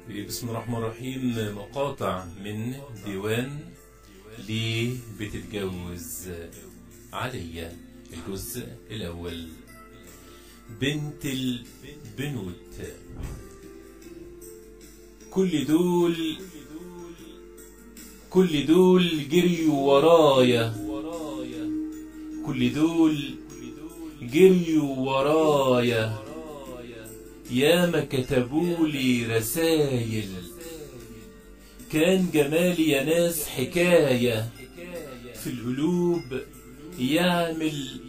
بسم الله الرحمن الرحيم. مقاطع من ديوان ليه بتتجوز عليا. الجزء الأول. بنت البنوت. كل دول جريوا ورايا، كل دول جريوا ورايا، ياما كتبولي رسايل، كان جمالي يا ناس حكاية، في القلوب يعمل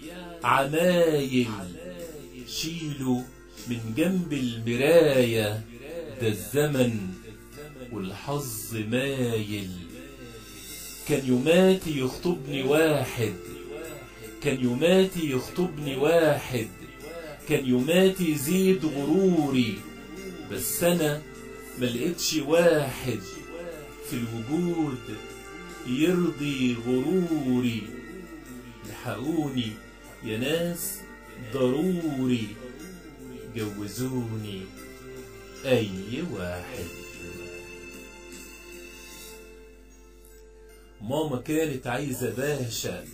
عمايل، شيلوا من جنب المراية، ده الزمن والحظ مايل. كان يوماتي يخطبني واحد، كان يوماتي يخطبني واحد، كان يوماتي يزيد غروري، بس انا ملقتش واحد في الوجود يرضي غروري. الحقوني يا ناس ضروري، جوزوني اي واحد. ماما كانت عايزة باشا،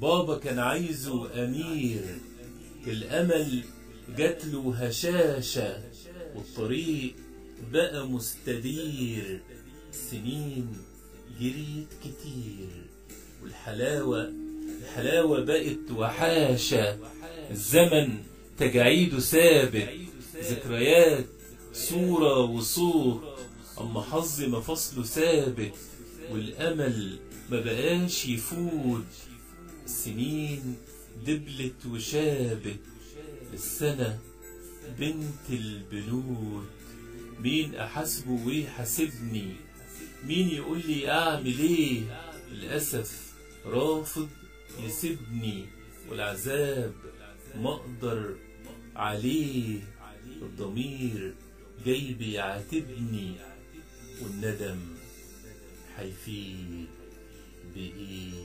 بابا كان عايزه امير، الامل جاتله هشاشة، والطريق بقى مستدير. سنين جريت كتير، والحلاوة بقت وحاشة، الزمن تجاعيده ثابت، ذكريات صورة وصوت، اما حظي مفاصله ثابت، والامل ما بقاش يفوت. السنين دبلت وشابت، السنة بنت البنوت. مين احاسبه ويحاسبني؟ مين يقول لي اعمل ايه؟ للأسف رافض يسيبني، والعذاب ما اقدر عليه، الضمير جاي بيعاتبني، والندم هيفيد بايه؟